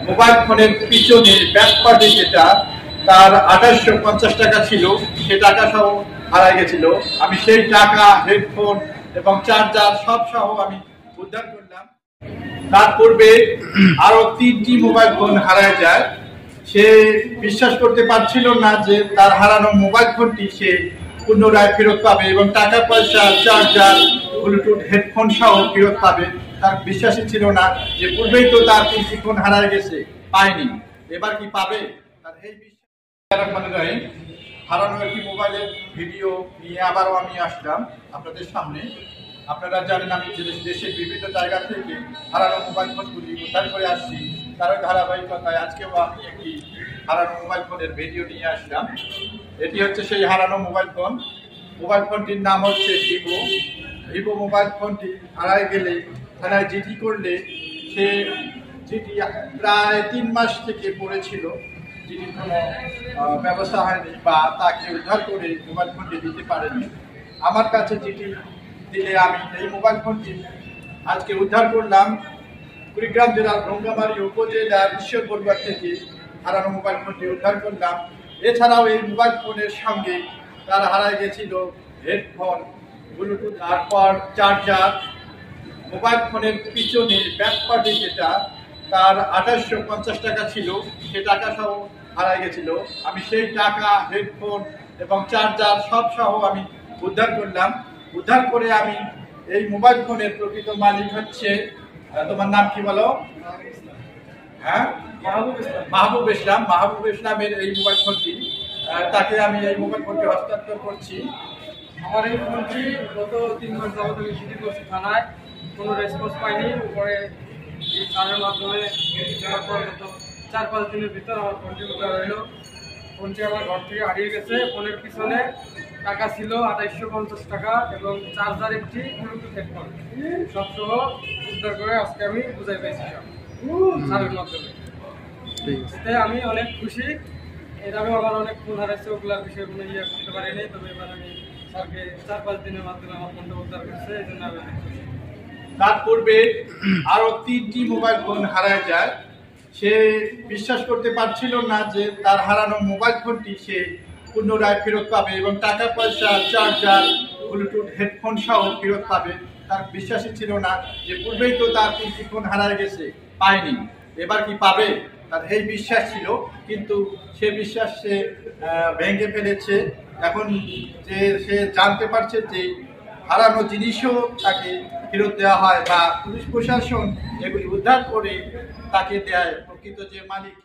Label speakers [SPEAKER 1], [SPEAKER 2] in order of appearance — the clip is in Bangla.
[SPEAKER 1] মোবাইল ফোনের পিছনে ব্যাক পার্টে যেটা তার 2850 টাকা ছিল, সে টাকা সহ হারাই গেছিল। আমি সেই টাকা, হেডফোন এবং চার্জার সব সহ আমি উদ্ধার করলাম। তার পূর্বে আরো 3টি মোবাইল ফোন হারায় যায়। সে বিশ্বাস করতে পারছিল না যে তার হারানো মোবাইল ফোনটি সে পুনরায় ফেরত পাবে এবং টাকা পয়সা, চার্জার, ব্লুটুথ হেডফোন সহ ফেরত পাবে। তার বিশ্বাসই ছিল না যে পূর্বেই তো তার 3টি ফোন হারায় গেছে, পায়নি, এবার কি পাবে। তার এই বিশ্বাস হারানো একটি মোবাইলের ভিডিও নিয়ে আবারও আমি আসলাম আপনাদের সামনে। আপনারা জানেন আমি দেশের বিভিন্ন জায়গা থেকে হারানো মোবাইল ফোনগুলি উদ্ধার করে আসছি। তার ধারাবাহিকতায় আজকেও আমি একটি হারানো মোবাইল ফোনের ভিডিও নিয়ে আসলাম। এটি হচ্ছে সেই হারানো মোবাইল ফোন। মোবাইল ফোনটির নাম হচ্ছে ভিভো। মোবাইল ফোনটি হারায় গেলে থানায় জিডি করলে সে জিডি প্রায় 3 মাস থেকে পড়েছিল, জিডির কোনো ব্যবস্থা হয়নি বা তাকে উদ্ধার করে মোবাইল ফোনটি দিতে পারেনি। আমার কাছে জিডি দিলে আমি এই মোবাইল ফোনটি আজকে উদ্ধার করলাম। কুড়িগ্রাম জেলার রঙ্গামারী উপজেলার ঈশ্বর বড়ুয়া থেকে হারানো মোবাইল ফোনটি উদ্ধার করলাম। এছাড়াও এই মোবাইল ফোনের সঙ্গে তার হারায় গেছিল হেডফোন, ব্লুটুথ, তারপর চার্জার। মোবাইল ফোনের পিছনে ব্যাক পার্টে যেটা তার 2850 টাকা ছিল, সে টাকা সহ হারায় গেছিল। আমি সেই টাকা, হেডফোন এবং চার্জার সব সহ আমি উদ্ধার করলাম। উদ্ধার করে আমি এই মোবাইল ফোনের প্রকৃত মালিক হচ্ছে, তোমার নাম কি বলো? হ্যাঁ, মাহবুব ইসলাম। মাহবুব ইসলামের এই মোবাইল ফোনটি, তাকে আমি এই মোবাইল ফোনটি হস্তান্তর করছি।
[SPEAKER 2] আমার এই ফোনটি গত 3 মাস যাবত আমি জিডি করছি থানায়, কোনো রেসপন্স পাইনি। পরে এই সারের মাধ্যমে যাওয়ার পর গত 4-5 দিনের ভিতর আমার ফোনটি উদ্ধার হইল। ফোনটি আমার ঘর থেকে হারিয়ে গেছে। ফোনের পিছনে টাকা ছিল 2850 টাকা এবং চার্জার একটি, ব্লুটুথ হেডফোন সব সহ উদ্ধার করে আজকে আমি বুঝাই পেয়েছি সারের মাধ্যমে। এতে আমি অনেক খুশি। এর আগেও আমার অনেক ফোন হারাইছে, ওগুলার বিষয়গুলো করতে পারিনি। তবে এবার আমি স্যারকে 4-5 দিনের মাধ্যমে আমার ফোনটা উদ্ধার করছে, এই জন্য আমি অনেক খুশি।
[SPEAKER 1] তার পূর্বে আরো 3টি মোবাইল ফোন হারায় যায়। সে বিশ্বাস করতে পারছিল না যে তার হারানো মোবাইল ফোনটি সে পুনরায় ফেরত পাবে এবং টাকা পয়সা, চার্জার, ব্লুটুথ হেডফোন সহ ফেরত পাবে। তার বিশ্বাসই ছিল না যে পূর্বেই তো তার 3টি ফোন হারায় গেছে, পায়নি, এবার কি পাবে। তার এই বিশ্বাস ছিল, কিন্তু সে বিশ্বাস সে ভেঙে ফেলেছে। এখন যে সে জানতে পারছে যে হারানো জিনিসও তাকে ফেরত দেওয়া হয় বা পুলিশ প্রশাসন এগুলি উদ্ধার করে তাকে দেয়, প্রকৃত যে মালিক